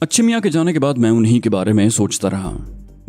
अच्छे मियाँ के जाने के बाद मैं उन्हीं के बारे में सोचता रहा।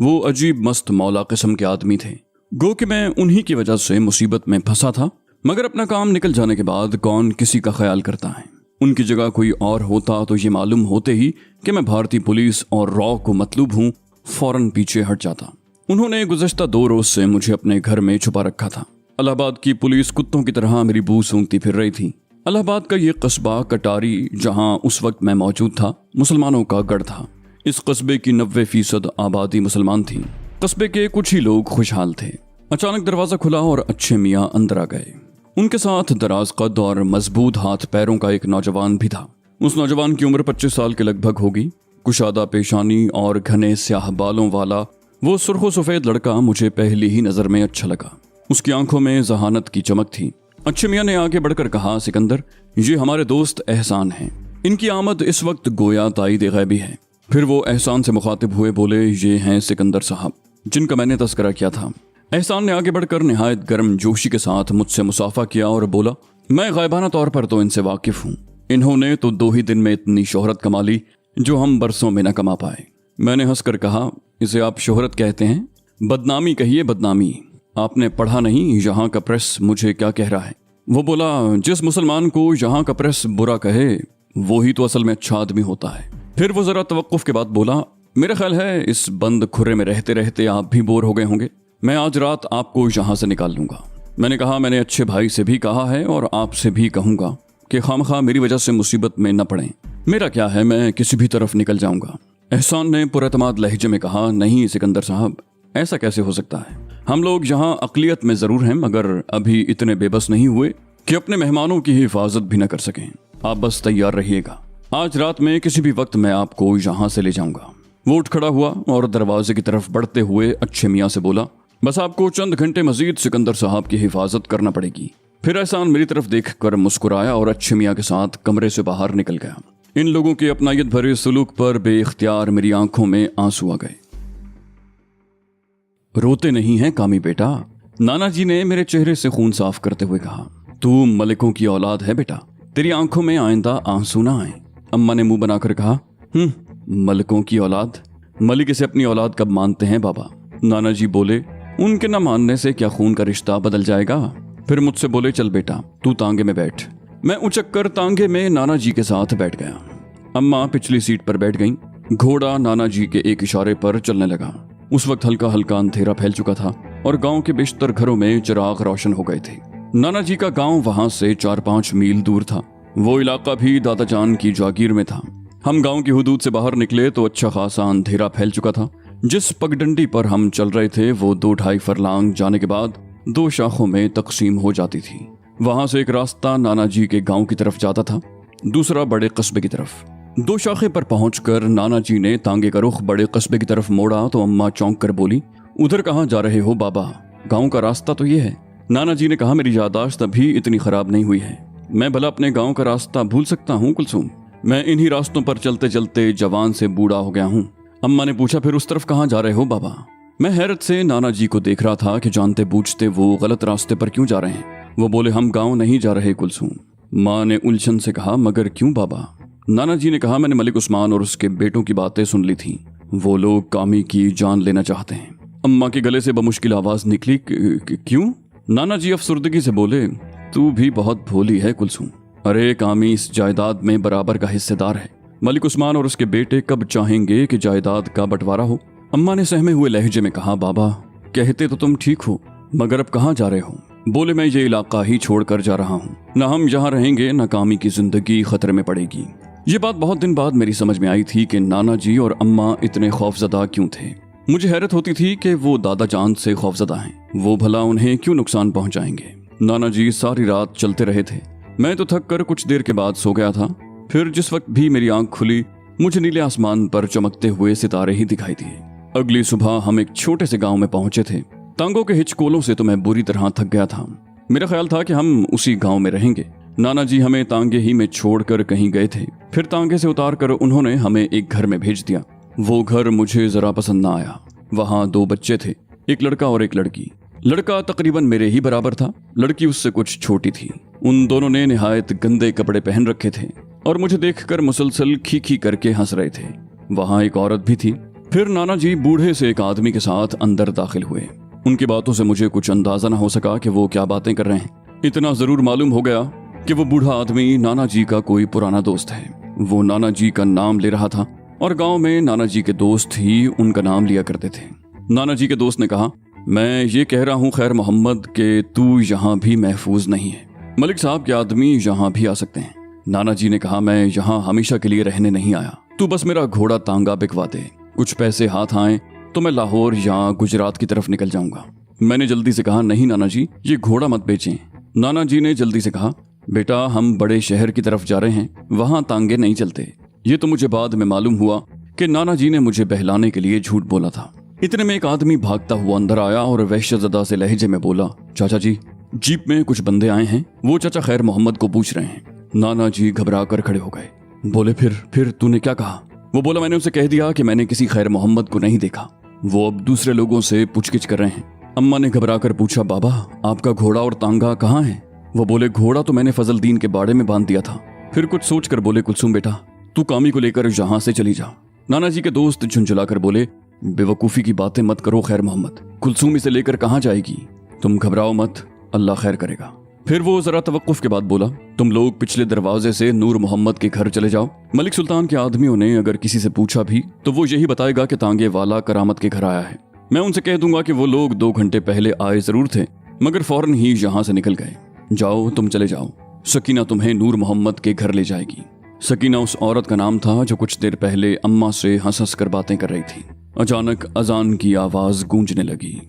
वो अजीब मस्त मौला किस्म के आदमी थे। गो कि मैं उन्हीं की वजह से मुसीबत में फंसा था, मगर अपना काम निकल जाने के बाद कौन किसी का ख्याल करता है। उनकी जगह कोई और होता तो ये मालूम होते ही कि मैं भारतीय पुलिस और रॉ को मतलूब हूँ, फौरन पीछे हट जाता। उन्होंने गुज़श्ता 2 रोज से मुझे अपने घर में छुपा रखा था। इलाहाबाद की पुलिस कुत्तों की तरह मेरी बू सूंघती फिर रही थी। इलाहाबाद का ये कस्बा कटारी, जहां उस वक्त मैं मौजूद था, मुसलमानों का गढ़ था। इस कस्बे की 90% आबादी मुसलमान थी। कस्बे के कुछ ही लोग खुशहाल थे। अचानक दरवाजा खुला और अच्छे मियाँ अंदर आ गए। उनके साथ दराज कद और मजबूत हाथ पैरों का एक नौजवान भी था। उस नौजवान की उम्र 25 साल के लगभग होगी। कुशादा पेशानी और घने स्याह बालों वाला वो सुर्खो सफेद लड़का मुझे पहली ही नजर में अच्छा लगा। उसकी आंखों में जहानत की चमक थी। अच्छे मियाँ ने आगे बढ़कर कहा, सिकंदर, ये हमारे दोस्त एहसान हैं। इनकी आमद इस वक्त गोया ताईद गैबी है। फिर वो एहसान से मुखातिब हुए बोले, ये हैं सिकंदर साहब जिनका मैंने तस्करा किया था। एहसान ने आगे बढ़कर निहायत गर्म जोशी के साथ मुझसे मुसाफा किया और बोला, मैं गायबाना तौर पर तो इनसे वाकिफ हूँ। इन्होंने तो 2 ही दिन में इतनी शोहरत कमा ली जो हम बरसों में न कमा पाए। मैंने हंसकर कहा, इसे आप शोहरत कहते हैं? बदनामी कहिए, बदनामी। आपने पढ़ा नहीं यहाँ का प्रेस मुझे क्या कह रहा है? वो बोला, जिस मुसलमान को यहाँ का प्रेस बुरा कहे वो ही तो असल में अच्छा आदमी होता है। फिर वो जरा तवक्कुफ के बाद बोला, मेरा ख्याल है इस बंद खुरे में रहते रहते आप भी बोर हो गए होंगे। मैं आज रात आपको यहाँ से निकाल लूंगा। मैंने कहा, मैंने अच्छे भाई से भी कहा है और आपसे भी कहूंगा कि खामखा मेरी वजह से मुसीबत में न पड़े। मेरा क्या है, मैं किसी भी तरफ निकल जाऊंगा। एहसान ने पुरएतमाद लहजे में कहा, नहीं सिकंदर साहब, ऐसा कैसे हो सकता है? हम लोग यहाँ अक़लियत में जरूर हैं, मगर अभी इतने बेबस नहीं हुए कि अपने मेहमानों की हिफाजत भी न कर सकें। आप बस तैयार रहिएगा। आज रात में किसी भी वक्त मैं आपको यहाँ से ले जाऊंगा। वो उठ खड़ा हुआ और दरवाजे की तरफ बढ़ते हुए अच्छे मियाँ से बोला, बस आपको चंद घंटे मजीद सिकंदर साहब की हिफाजत करना पड़ेगी। फिर एहसान मेरी तरफ देखकर मुस्कुराया और अच्छे मियाँ के साथ कमरे से बाहर निकल गया। इन लोगों के अपनायत भरे सलूक पर बेइख्तियार मेरी आंखों में आंसू आ गए। रोते नहीं हैं कामी बेटा, नाना जी ने मेरे चेहरे से खून साफ करते हुए कहा। तू मलिकों की औलाद है बेटा, तेरी आंखों में आइंदा आंसू ना आए। अम्मा ने मुंह बनाकर कहा, मलिकों की औलाद? मलिक इसे अपनी औलाद कब मानते हैं बाबा? नाना जी बोले, उनके न मानने से क्या खून का रिश्ता बदल जाएगा? फिर मुझसे बोले, चल बेटा तू तांगे में बैठ। मैं उचक कर तांगे में नाना जी के साथ बैठ गया। अम्मा पिछली सीट पर बैठ गईं। घोड़ा नाना जी के एक इशारे पर चलने लगा। उस वक्त हल्का हल्का अंधेरा फैल चुका था और गांव के बेशतर घरों में चिराग रोशन हो गए थे। नाना जी का गांव वहां से 4-5 मील दूर था। वो इलाका भी दादाजान की जागीर में था। हम गांव की हुदूद से बाहर निकले तो अच्छा खासा अंधेरा फैल चुका था। जिस पगडंडी पर हम चल रहे थे वो 2-2.5 फरलांग जाने के बाद 2 शाखों में तकसीम हो जाती थी। वहां से एक रास्ता नाना जी के गांव की तरफ जाता था, दूसरा बड़े कस्बे की तरफ। 2 शाखे पर पहुंचकर नाना जी ने तांगे का रुख बड़े कस्बे की तरफ मोड़ा तो अम्मा चौंक कर बोली, उधर कहाँ जा रहे हो बाबा? गांव का रास्ता तो ये है। नाना जी ने कहा, मेरी यादाश्त अभी इतनी खराब नहीं हुई है। मैं भला अपने गांव का रास्ता भूल सकता हूँ कुलसुम? मैं इन्हीं रास्तों पर चलते चलते जवान से बूढ़ा हो गया हूँ। अम्मा ने पूछा, फिर उस तरफ कहाँ जा रहे हो बाबा? मैं हैरत से नाना जी को देख रहा था कि जानते बूझते वो गलत रास्ते पर क्यों जा रहे हैं। वो बोले, हम गाँव नहीं जा रहे कुलसुम। माँ ने उलझन से कहा, मगर क्यों बाबा? नाना जी ने कहा, मैंने मलिक उस्मान और उसके बेटों की बातें सुन ली थी। वो लोग कामी की जान लेना चाहते हैं। अम्मा के गले से बमुश्किल आवाज निकली, क्यों? नाना जी अफसुर्दगी से बोले, तू भी बहुत भोली है कुलसुम। अरे कामी इस जायदाद में बराबर का हिस्सेदार है। मलिक उस्मान और उसके बेटे कब चाहेंगे कि जायदाद का बंटवारा हो? अम्मा ने सहमे हुए लहजे में कहा, बाबा कहते तो तुम ठीक हो, मगर अब कहाँ जा रहे हो? बोले, मैं ये इलाका ही छोड़कर जा रहा हूँ। न हम यहाँ रहेंगे न कामी की जिंदगी खतरे में पड़ेगी। ये बात बहुत दिन बाद मेरी समझ में आई थी कि नाना जी और अम्मा इतने खौफजदा क्यों थे। मुझे हैरत होती थी कि वो दादा जान से खौफजदा हैं। वो भला उन्हें क्यों नुकसान पहुंचाएंगे? नाना जी सारी रात चलते रहे थे। मैं तो थक कर कुछ देर के बाद सो गया था। फिर जिस वक्त भी मेरी आंख खुली मुझे नीले आसमान पर चमकते हुए सितारे ही दिखाई दिए। अगली सुबह हम एक छोटे से गांव में पहुंचे थे। तांगों के हिचकोलों से तो मैं बुरी तरह थक गया था। मेरा ख्याल था कि हम उसी गांव में रहेंगे। नाना जी हमें तांगे ही में छोड़कर कहीं गए थे। फिर तांगे से उतार कर उन्होंने हमें एक घर में भेज दिया। वो घर मुझे जरा पसंद ना आया। वहाँ 2 बच्चे थे, एक लड़का और एक लड़की। लड़का तकरीबन मेरे ही बराबर था, लड़की उससे कुछ छोटी थी। उन दोनों ने निहायत गंदे कपड़े पहन रखे थे और मुझे देखकर मुसलसल खी खी करके हंस रहे थे। वहाँ एक औरत भी थी। फिर नाना जी बूढ़े से एक आदमी के साथ अंदर दाखिल हुए। उनकी बातों से मुझे कुछ अंदाजा न हो सका कि वो क्या बातें कर रहे हैं। इतना जरूर मालूम हो गया कि वो बूढ़ा आदमी नाना जी का कोई पुराना दोस्त है। वो नाना जी का नाम ले रहा था और गांव में नाना जी के दोस्त ही उनका नाम लिया करते थे। नाना जी के दोस्त ने कहा, मैं ये कह रहा हूँ खैर मोहम्मद के तू यहाँ भी महफूज नहीं है। मलिक साहब के आदमी यहाँ भी आ सकते हैं। नाना जी ने कहा, मैं यहाँ हमेशा के लिए रहने नहीं आया, तू बस मेरा घोड़ा तांगा बिकवा दे, कुछ पैसे हाथ आए तो मैं लाहौर या गुजरात की तरफ निकल जाऊंगा। मैंने जल्दी से कहा, नहीं नाना जी, ये घोड़ा मत बेचें। नाना जी ने जल्दी से कहा, बेटा हम बड़े शहर की तरफ जा रहे हैं, वहां तांगे नहीं चलते। ये तो मुझे बाद में मालूम हुआ कि नाना जी ने मुझे बहलाने के लिए झूठ बोला था। इतने में एक आदमी भागता हुआ अंदर आया और वहशतज़दा से लहजे में बोला, चाचा जी, जीप में कुछ बंदे आए हैं, वो चाचा खैर मोहम्मद को पूछ रहे हैं। नाना जी घबरा कर खड़े हो गए। बोले, फिर तूने क्या कहा? वो बोला, मैंने उसे कह दिया कि मैंने किसी खैर मोहम्मद को नहीं देखा, वो अब दूसरे लोगों से पूछगिछ कर रहे हैं। अम्मा ने घबरा कर पूछा, बाबा आपका घोड़ा और तांगा कहाँ है? वो बोले, घोड़ा तो मैंने फजलदीन के बाड़े में बांध दिया था। फिर कुछ सोच कर बोले, कुलसूम बेटा तू कामी को लेकर यहाँ से चली जा। नाना जी के दोस्त झुंझुला कर बोले, बेवकूफ़ी की बातें मत करो खैर मोहम्मद, कुलसूम इसे लेकर कहाँ जाएगी? तुम घबराओ मत, अल्लाह खैर करेगा। फिर वो जरा तवक्कुफ के बाद बोला, तुम लोग पिछले दरवाजे से नूर मोहम्मद के घर चले जाओ। मलिक सुल्तान के आदमियों ने अगर किसी से पूछा भी तो वो यही बताएगा कि तांगे वाला करामत के घर आया है। मैं उनसे कह दूंगा कि वो लोग 2 घंटे पहले आए जरूर थे मगर फौरन ही यहाँ से निकल गए। जाओ तुम चले जाओ, सकीना तुम्हें नूर मोहम्मद के घर ले जाएगी। सकीना उस औरत का नाम था जो कुछ देर पहले अम्मा से हंस हंस कर बातें कर रही थी। अचानक अजान की आवाज गूंजने लगी।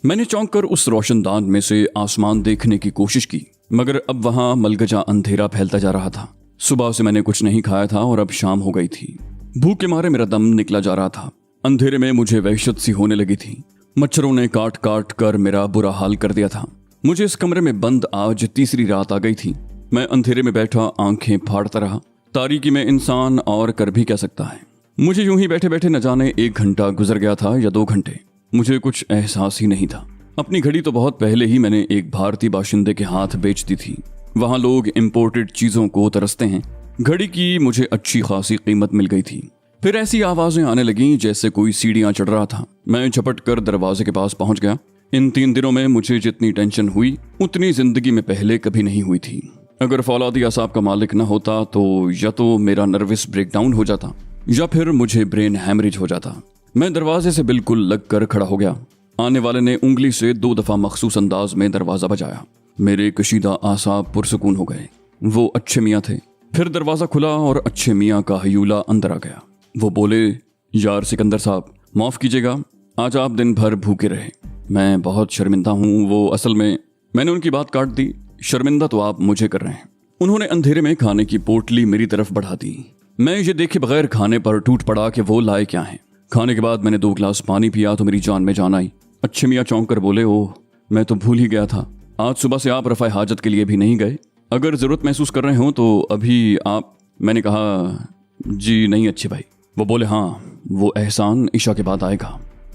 मैंने चौंक कर उस रोशनदान में से आसमान देखने की कोशिश की मगर अब वहां मलगजा अंधेरा फैलता जा रहा था। सुबह से मैंने कुछ नहीं खाया था और अब शाम हो गई थी। भूख के मारे मेरा दम निकला जा रहा था। अंधेरे में मुझे वहशत सी होने लगी थी। मच्छरों ने काट काट कर मेरा बुरा हाल कर दिया था। मुझे इस कमरे में बंद आज तीसरी रात आ गई थी। मैं अंधेरे में बैठा आंखें फाड़ता रहा। तारीकी में इंसान और कर भी क्या सकता है। मुझे यूं ही बैठे बैठे न जाने 1 घंटा गुजर गया था या 2 घंटे, मुझे कुछ एहसास ही नहीं था। अपनी घड़ी तो बहुत पहले ही मैंने एक भारतीय बाशिंदे के हाथ बेच दी थी। वहां लोग इंपोर्टेड चीजों को तरसते हैं। घड़ी की मुझे अच्छी खासी कीमत मिल गई थी। फिर ऐसी आवाजें आने लगीं जैसे कोई सीढ़ियां चढ़ रहा था। मैं झपट कर दरवाजे के पास पहुंच गया। इन 3 दिनों में मुझे जितनी टेंशन हुई उतनी जिंदगी में पहले कभी नहीं हुई थी। अगर फौलादी असाब का मालिक न होता तो या तो मेरा नर्वस ब्रेकडाउन हो जाता या फिर मुझे ब्रेन हैमरेज हो जाता। मैं दरवाजे से बिल्कुल लग कर खड़ा हो गया। आने वाले ने उंगली से 2 दफा मखसूस अंदाज में दरवाजा बजाया। मेरे कशीदा आसाब पुरसुकून हो गए। वो अच्छे मियाँ थे। फिर दरवाजा खुला और अच्छे मियाँ का हयूला अंदर आ गया। वो बोले, यार सिकंदर साहब माफ कीजिएगा, आज आप दिन भर भूखे रहे, मैं बहुत शर्मिंदा हूँ। वो असल में, मैंने उनकी बात काट दी, शर्मिंदा तो आप मुझे कर रहे हैं। उन्होंने अंधेरे में खाने की पोटली मेरी तरफ बढ़ा दी। मैं ये देखे बगैर खाने पर टूट पड़ा कि वो लाए क्या हैं। खाने के बाद मैंने 2 गिलास पानी पिया तो मेरी जान में जान आई। अच्छे मियाँ चौंक कर बोले, ओह मैं तो भूल ही गया था, आज सुबह से आप रफ़ाए हाजत के लिए भी नहीं गए। अगर ज़रूरत महसूस कर रहे हो तो अभी आप। मैंने कहा, जी नहीं अच्छे भाई। वो बोले, हाँ वो एहसान इशा के बाद आएगा,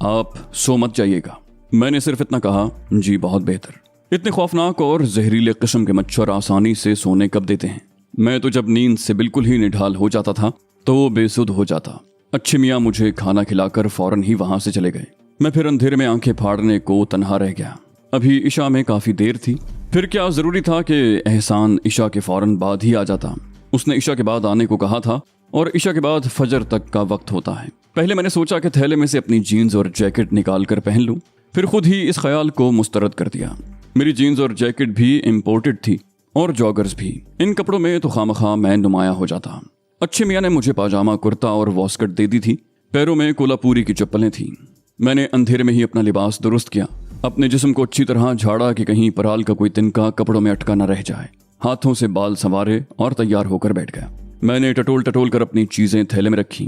आप सो मत जाइएगा। मैंने सिर्फ इतना कहा, जी बहुत बेहतर। इतने खौफनाक और जहरीले किस्म के मच्छर आसानी से सोने कब देते हैं। मैं तो जब नींद से बिल्कुल ही निढाल हो जाता था तो बेसुध हो जाता। अच्छे मियाँ मुझे खाना खिलाकर फौरन ही वहां से चले गए। मैं फिर अंधेरे में आंखें फाड़ने को तन्हा रह गया। अभी इशा में काफी देर थी। फिर क्या जरूरी था कि एहसान इशा के फौरन बाद ही आ जाता। उसने इशा के बाद आने को कहा था और इशा के बाद फजर तक का वक्त होता है। पहले मैंने सोचा कि थैले में से अपनी जीन्स और जैकेट निकाल कर पहन लूं, फिर खुद ही इस ख्याल को मुस्तरद कर दिया। मेरी जीन्स और जैकेट भी इम्पोर्टेड थी और जॉगर्स भी। इन कपड़ों में तो खामखा मैं नुमाया हो जाता। अच्छे मियाँ ने मुझे पाजामा, कुर्ता और वॉस्कट दे दी थी। पैरों में कोलापुरी की चप्पलें थीं। मैंने अंधेरे में ही अपना लिबास दुरुस्त किया। अपने जिस्म को अच्छी तरह झाड़ा कि कहीं पराल का कोई तिनका कपड़ों में अटका न रह जाए। हाथों से बाल संवारे और तैयार होकर बैठ गया। मैंने टटोल टटोल कर अपनी चीजें थैले में रखी।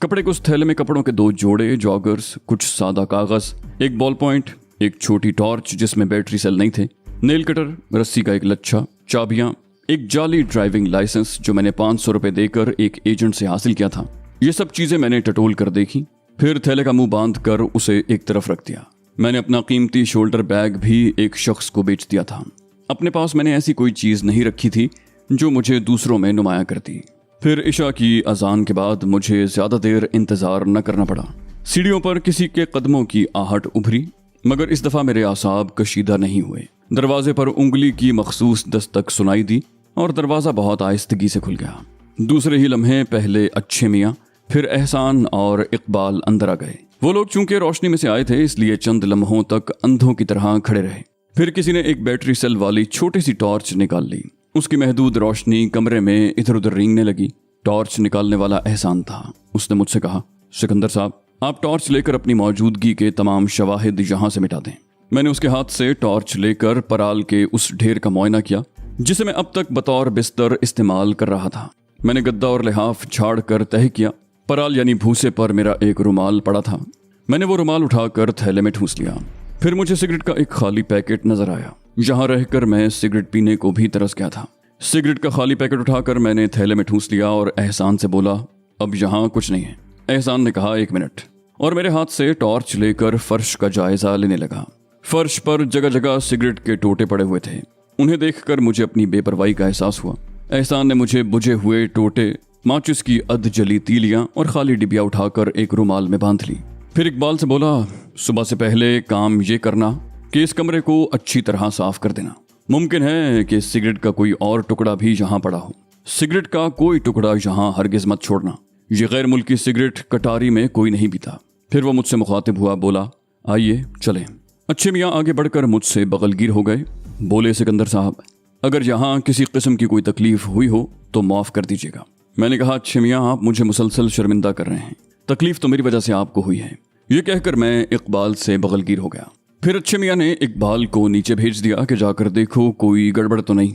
कपड़े को उस थैले में कपड़ों के 2 जोड़े, जॉगर्स, कुछ सादा कागज, एक बॉल पॉइंट, एक छोटी टॉर्च जिसमें बैटरी सेल नहीं थे, नेल कटर, रस्सी का एक लच्छा, चाबियां, एक जाली ड्राइविंग लाइसेंस जो मैंने 500 रुपए देकर एक एजेंट से हासिल किया था। ये सब चीजें मैंने टटोल कर देखी। फिर थैले का मुंह बांध कर उसे एक तरफ रख दिया। मैंने अपना कीमती शोल्डर बैग भी एक शख्स को बेच दिया था। अपने पास मैंने ऐसी कोई चीज़ नहीं रखी थी जो मुझे दूसरों में नुमाया करती। फिर इशा की अजान के बाद मुझे ज़्यादा देर इंतज़ार न करना पड़ा। सीढ़ियों पर किसी के कदमों की आहट उभरी, मगर इस दफ़ा मेरे आसाब कशीदा नहीं हुए। दरवाजे पर उंगली की मखसूस दस्तक सुनाई दी और दरवाज़ा बहुत आहिस्तगी से खुल गया। दूसरे ही लम्हे पहले अच्छे मियाँ, फिर एहसान और इकबाल अंदर आ गए। वो लोग चूंकि रोशनी में से आए थे, इसलिए चंद लम्हों तक अंधों की तरह खड़े रहे। फिर किसी ने एक बैटरी सेल वाली छोटी सी टॉर्च निकाल ली। उसकी महदूद रोशनी कमरे में इधर उधर रेंगने लगी। टॉर्च निकालने वाला एहसान था। उसने मुझसे कहा, सिकंदर साहब, आप टॉर्च लेकर अपनी मौजूदगी के तमाम शवाहिद यहाँ से मिटा दें। मैंने उसके हाथ से टॉर्च लेकर पराल के उस ढेर का मुआयना किया जिसे मैं अब तक बतौर बिस्तर इस्तेमाल कर रहा था। मैंने गद्दा और लिहाफ झाड़ कर तय किया। पराल यानी भूसे पर मेरा एक रुमाल पड़ा था। मैंने वो रुमाल उठाकर थैले में ठूंस लिया। फिर मुझे सिगरेट का एक खाली पैकेट नजर आया। यहाँ रहकर मैं सिगरेट पीने को भी तरस गया था। सिगरेट का खाली पैकेट उठाकर मैंने थैले में ठूंस लिया और एहसान से बोला, अब यहाँ कुछ नहीं है। एहसान ने कहा, 1 मिनट, और मेरे हाथ से टॉर्च लेकर फर्श का जायजा लेने लगा। फर्श पर जगह जगह सिगरेट के टोटे पड़े हुए थे। उन्हें देखकर मुझे अपनी बेपरवाही का एहसास हुआ। एहसान ने मुझे बुझे हुए टोटे, माचिस की अध जली तीलियां और खाली डिबिया उठाकर एक रुमाल में बांध ली। फिर इकबाल से बोला, सुबह से पहले काम ये करना कि इस कमरे को अच्छी तरह साफ कर देना। मुमकिन है कि सिगरेट का कोई और टुकड़ा भी यहाँ पड़ा हो। सिगरेट का कोई टुकड़ा यहाँ हरगिज मत छोड़ना। ये गैर मुल्की सिगरेट कटारी में कोई नहीं पीता। फिर वो मुझसे मुखातिब हुआ, बोला, आइए चलें। अच्छे मियाँ आगे बढ़कर मुझसे बगलगीर हो गए। बोले, सिकंदर साहब, अगर यहाँ किसी किस्म की कोई तकलीफ हुई हो तो माफ़ कर दीजिएगा। मैंने कहा, अच्छे मियाँ, आप मुझे मुसलसल शर्मिंदा कर रहे हैं। तकलीफ तो मेरी वजह से आपको हुई है। ये कहकर मैं इकबाल से बगलगीर हो गया। फिर अच्छे मियाँ ने इकबाल को नीचे भेज दिया कि जाकर देखो कोई गड़बड़ तो नहीं।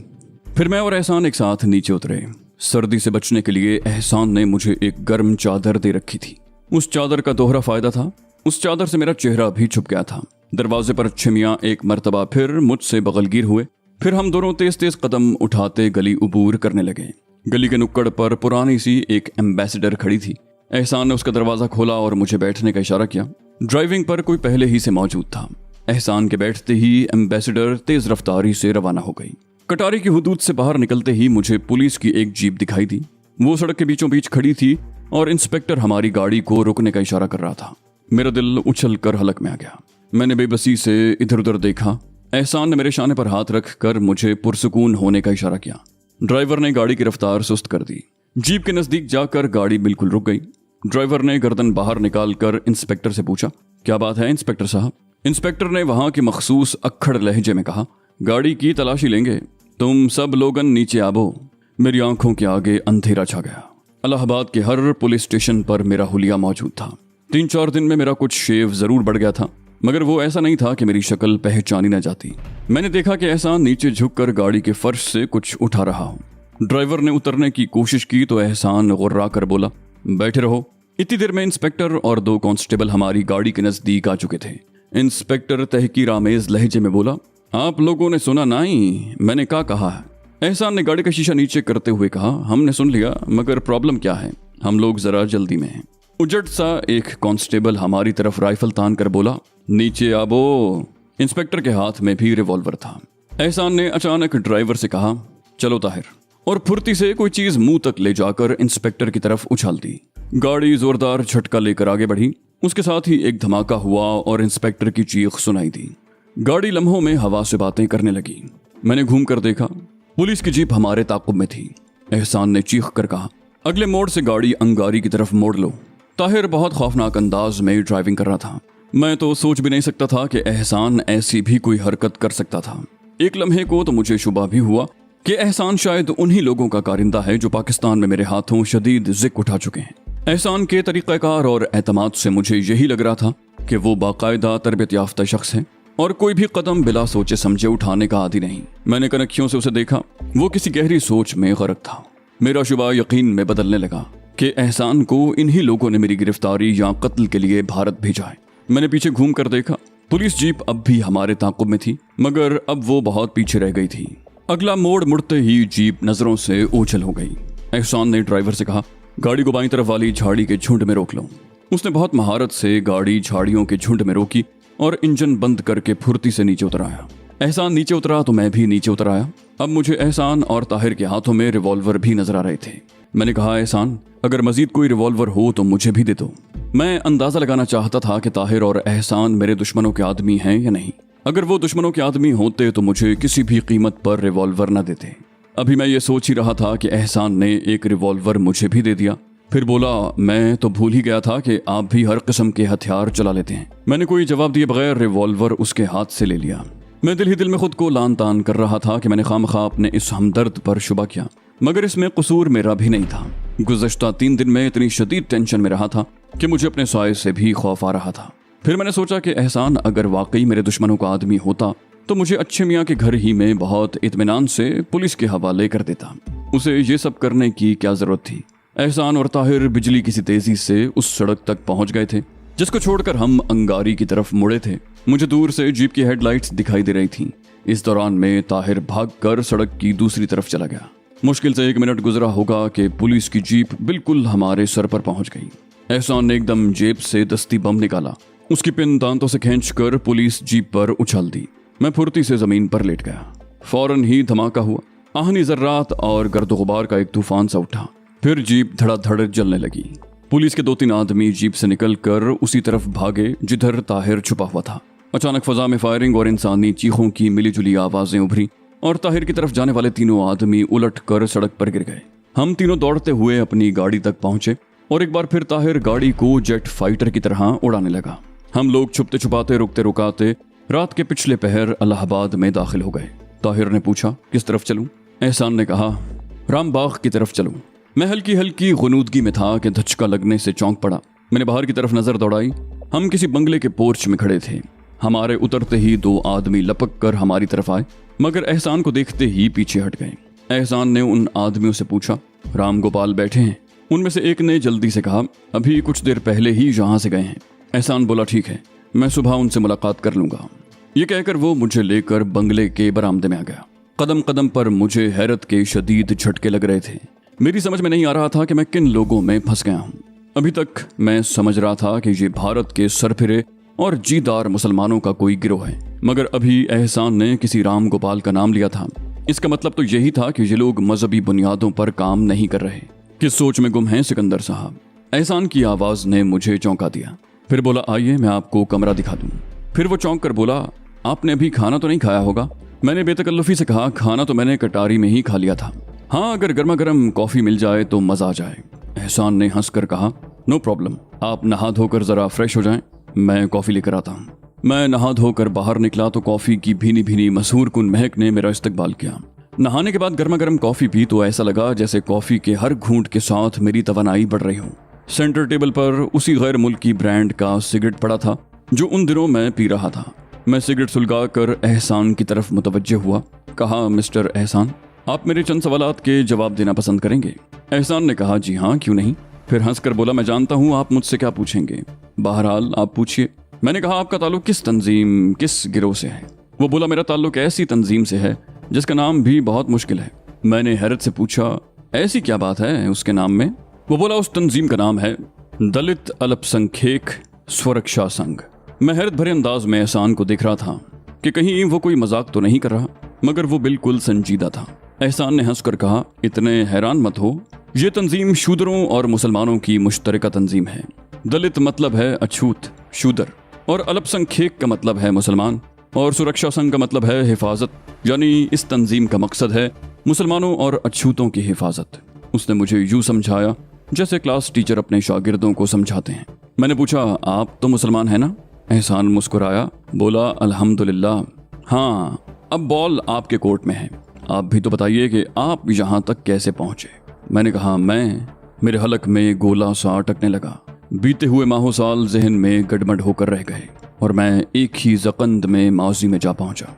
फिर मैं और एहसान एक साथ नीचे उतरे। सर्दी से बचने के लिए एहसान ने मुझे एक गर्म चादर दे रखी थी। उस चादर का दोहरा फायदा था। उस चादर से मेरा चेहरा भी छुप गया था। दरवाजे पर अच्छे मियाँ एक मर्तबा फिर मुझसे बगलगीर हुए। फिर हम दोनों तेज तेज कदम उठाते गली उबूर करने लगे। गली के नुक्कड़ पर पुरानी सी एक एम्बेसडर खड़ी थी। एहसान ने उसका दरवाजा खोला और मुझे बैठने का इशारा किया। ड्राइविंग पर कोई पहले ही से मौजूद था। एहसान के बैठते ही एम्बेसडर तेज रफ्तारी से रवाना हो गई। कटारी की हुदूद से बाहर निकलते ही मुझे पुलिस की एक जीप दिखाई दी। वो सड़क के बीचों बीच खड़ी थी और इंस्पेक्टर हमारी गाड़ी को रोकने का इशारा कर रहा था। मेरा दिल उछल कर हलक में आ गया। मैंने बेबसी से इधर उधर देखा। एहसान ने मेरे शाने पर हाथ रख कर मुझे पुरसुकून होने का इशारा किया। ड्राइवर ने गाड़ी की रफ्तार सुस्त कर दी। जीप के नजदीक जाकर गाड़ी बिल्कुल रुक गई। ड्राइवर ने गर्दन बाहर निकालकर इंस्पेक्टर से पूछा, क्या बात है इंस्पेक्टर साहब? इंस्पेक्टर ने वहां की मखसूस अक्खड़ लहजे में कहा, गाड़ी की तलाशी लेंगे, तुम सब लोगन नीचे आबो। मेरी आंखों के आगे अंधेरा छा गया। इलाहाबाद के हर पुलिस स्टेशन पर मेरा हुलिया मौजूद था। 3-4 दिन में मेरा कुछ शेव जरूर बढ़ गया था, मगर वो ऐसा नहीं था कि मेरी शक्ल पहचानी न जाती। मैंने देखा कि एहसान नीचे झुककर गाड़ी के फर्श से कुछ उठा रहा हो। ड्राइवर ने उतरने की कोशिश की तो एहसान गुर्रा कर बोला, बैठे रहो। इतनी देर में इंस्पेक्टर और 2 कांस्टेबल हमारी गाड़ी के नजदीक आ चुके थे। इंस्पेक्टर तहकीर आमेज लहजे में बोला, आप लोगों ने सुना नहीं, मैंने क्या कहा है? एहसान ने गाड़ी का शीशा नीचे करते हुए कहा, हमने सुन लिया, मगर प्रॉब्लम क्या है? हम लोग जरा जल्दी में हैं। उजट सा एक कांस्टेबल हमारी तरफ राइफल तान कर बोला, नीचे आबो। इंस्पेक्टर के हाथ में भी रिवॉल्वर था। एहसान ने अचानक ड्राइवर से कहा, चलो ताहिर, और फुर्ती से कोई चीज मुंह तक ले जाकर इंस्पेक्टर की तरफ उछाल दी। गाड़ी जोरदार झटका लेकर आगे बढ़ी। उसके साथ ही एक धमाका हुआ और इंस्पेक्टर की चीख सुनाई दी। गाड़ी लम्हों में हवा से बातें करने लगी। मैंने घूम कर देखा, पुलिस की जीप हमारे ताक़ुब में थी। एहसान ने चीख कर कहा, अगले मोड़ से गाड़ी अंगारी की तरफ मोड़ लो। ताहिर बहुत खौफनाक अंदाज में ड्राइविंग कर रहा था। मैं तो सोच भी नहीं सकता था कि एहसान ऐसी भी कोई हरकत कर सकता था। एक लम्हे को तो मुझे शुबा भी हुआ कि एहसान शायद उन्हीं लोगों का कारिंदा है जो पाकिस्तान में मेरे हाथों शदीद जिक उठा चुके हैं। एहसान के तरीक़ाकार और एतमाद से मुझे यही लग रहा था कि वो बाकायदा तरबियत याफ्ता शख्स है और कोई भी कदम बिला सोचे समझे उठाने का आदी नहीं। मैंने कनखियों से उसे देखा, वो किसी गहरी सोच में गरक था। मेरा शुबा यकीन में बदलने लगा कि एहसान को इन्हीं लोगों ने मेरी गिरफ्तारी या कत्ल के लिए भारत भेजा है। मैंने पीछे घूम कर देखा, पुलिस जीप अब भी हमारे ताक़ुब में थी, मगर अब वो बहुत पीछे रह गई थी। अगला मोड़ मुड़ते ही जीप नजरों से ओझल हो गई। एहसान ने ड्राइवर से कहा, गाड़ी को बाईं तरफ वाली झाड़ी के झुंड में रोक लो। उसने बहुत महारत से गाड़ी झाड़ियों के झुंड में रोकी और इंजन बंद करके फुर्ती से नीचे उतर आया। एहसान नीचे उतरा तो मैं भी नीचे उतर आया। अब मुझे एहसान और ताहिर के हाथों में रिवॉल्वर भी नजर आ रहे थे। मैंने कहा, एहसान, अगर मजीद कोई रिवॉल्वर हो तो मुझे भी दे दो। मैं अंदाजा लगाना चाहता था कि ताहिर और एहसान मेरे दुश्मनों के आदमी हैं या नहीं। अगर वो दुश्मनों के आदमी होते तो मुझे किसी भी कीमत पर रिवॉल्वर न देते। अभी मैं ये सोच ही रहा था कि एहसान ने एक रिवॉल्वर मुझे भी दे दिया। फिर बोला, मैं तो भूल ही गया था कि आप भी हर किस्म के हथियार चला लेते हैं। मैंने कोई जवाब दिए बगैर रिवॉल्वर उसके हाथ से ले लिया। मैं दिल ही दिल में खुद को लान तान कर रहा था कि मैंने खामखा अपने इस हमदर्द पर शुबा किया, मगर इसमें कसूर मेरा भी नहीं था। गुज़श्ता 3 दिन में इतनी शदीद टेंशन में रहा था कि मुझे अपने साये से भी खौफ आ रहा था। फिर मैंने सोचा कि एहसान अगर वाकई मेरे दुश्मनों का आदमी होता तो मुझे अच्छे मियाँ के घर ही में बहुत इत्मीनान से पुलिस के हवाले कर देता। उसे ये सब करने की क्या जरूरत थी। एहसान और ताहिर बिजली किसी तेजी से उस सड़क तक पहुंच गए थे जिसको छोड़कर हम अंगारी की तरफ मुड़े थे। मुझे दूर से जीप की हेडलाइट्स दिखाई दे रही थीं। इस दौरान में ताहिर भागकर सड़क की दूसरी तरफ चला गया। मुश्किल से 1 मिनट गुजरा होगा कि पुलिस की जीप बिल्कुल हमारे सर पर पहुंच गई। एहसान ने एकदम जेब से दस्ती बम निकाला, उसकी पिन दांतों से खींचकर पुलिस जीप पर उछाल दी। मैं फुर्ती से जमीन पर लेट गया। फौरन ही धमाका हुआ। आहनी जर्रात और गर्द गुबार का एक तूफान सा उठा। फिर जीप धड़ाधड़ जलने लगी। पुलिस के 2-3 आदमी जीप से निकलकर उसी तरफ भागे जिधर ताहिर छुपा हुआ था। अचानक फजा में फायरिंग और इंसानी चीखों की मिलीजुली आवाजें उभरी और ताहिर की तरफ जाने वाले तीनों आदमी उलटकर सड़क पर गिर गए। हम तीनों दौड़ते हुए अपनी गाड़ी तक पहुंचे और एक बार फिर ताहिर गाड़ी को जेट फाइटर की तरह उड़ाने लगा। हम लोग छुपते छुपाते रुकते रुकाते रात के पिछले पहर इलाहाबाद में दाखिल हो गए। ताहिर ने पूछा, किस तरफ चलूं? एहसान ने कहा, रामबाग की तरफ चलूं। मैं हल्की हल्की गुनूदगी में था कि धचका लगने से चौंक पड़ा। मैंने बाहर की तरफ नजर दौड़ाई। हम किसी बंगले के पोर्च में खड़े थे। हमारे उतरते ही 2 आदमी लपक कर हमारी तरफ आए, मगर एहसान को देखते ही पीछे हट गए। एहसान ने उन आदमियों से पूछा, राम गोपाल बैठे हैं? उनमें से एक ने जल्दी से कहा, अभी कुछ देर पहले ही यहाँ से गए हैं। एहसान बोला, ठीक है, मैं सुबह उनसे मुलाकात कर लूंगा। ये कहकर वो मुझे लेकर बंगले के बरामदे में आ गया। कदम कदम पर मुझे हैरत के शदीद झटके लग रहे थे। मेरी समझ में नहीं आ रहा था कि मैं किन लोगों में फंस गया हूँ। अभी तक मैं समझ रहा था कि ये भारत के सरफिरे और जीदार मुसलमानों का कोई गिरोह है, मगर अभी एहसान ने किसी राम गोपाल का नाम लिया था। इसका मतलब तो यही था कि ये लोग मजहबी बुनियादों पर काम नहीं कर रहे। किस सोच में गुम हैं सिकंदर साहब? एहसान की आवाज ने मुझे चौंका दिया। फिर बोला, आइए मैं आपको कमरा दिखा दूं। फिर वो चौंक कर बोला, आपने अभी खाना तो नहीं खाया होगा? मैंने बेतकल्लुफी से कहा, खाना तो मैंने कटारी में ही खा लिया था। हाँ, अगर गर्मा गर्म कॉफी मिल जाए तो मजा आ जाए। एहसान ने हंसकर कहा, नो प्रॉब्लम, आप नहा धोकर जरा फ्रेश हो जाएं, मैं कॉफी लेकर आता हूँ। मैं नहा धोकर बाहर निकला तो कॉफी की भीनी भीनी मशहूर कुन महक ने मेरा इस्तकबाल किया। नहाने के बाद गर्मा गर्म कॉफी पी तो ऐसा लगा जैसे कॉफी के हर घूंट के साथ मेरी तवानाई बढ़ रही हो। सेंटर टेबल पर उसी गैर मुल्की ब्रांड का सिगरेट पड़ा था जो उन दिनों मैं पी रहा था। मैं सिगरेट सुलगा कर एहसान की तरफ मुतवज्जे हुआ। कहा, मिस्टर एहसान, आप मेरे चंद सवालात के जवाब देना पसंद करेंगे? एहसान ने कहा, जी हाँ, क्यों नहीं। फिर हंसकर बोला, मैं जानता हूँ आप मुझसे क्या पूछेंगे, बहरहाल आप पूछिए। मैंने कहा, आपका ताल्लुक किस तंजीम, किस गिरोह से है? वो बोला, मेरा ताल्लुक ऐसी तंजीम से है जिसका नाम भी बहुत मुश्किल है। मैंने हैरत से पूछा, ऐसी क्या बात है उसके नाम में? वो बोला, उस तंजीम का नाम है दलित अल्पसंख्यक स्वरक्षा संघ। मैं हैरत भरे अंदाज में एहसान को देख रहा था कि कहीं वो कोई मजाक तो नहीं कर रहा, मगर वो बिल्कुल संजीदा था। एहसान ने हंसकर कहा, इतने हैरान मत हो, ये तंजीम शूदरों और मुसलमानों की मुश्तरका तंजीम है। दलित मतलब है अछूत, शूदर, और अल्पसंख्यक का मतलब है मुसलमान, और सुरक्षा संघ का मतलब है हिफाजत। यानी इस तंजीम का मकसद है मुसलमानों और अछूतों की हिफाजत। उसने मुझे यूं समझाया जैसे क्लास टीचर अपने शागिर्दों को समझाते हैं। मैंने पूछा, आप तो मुसलमान हैं ना? एहसान मुस्कुराया, बोला, अल्हम्दुलिल्लाह। हाँ, अब बॉल आपके कोर्ट में है, आप भी तो बताइए कि आप यहाँ तक कैसे पहुँचे? मैंने कहा, मेरे हलक में गोला सा अटकने लगा। बीते हुए माहो साल जहन में गड़बड़ होकर रह गए और मैं एक ही जकंद में माजी में जा पहुँचा।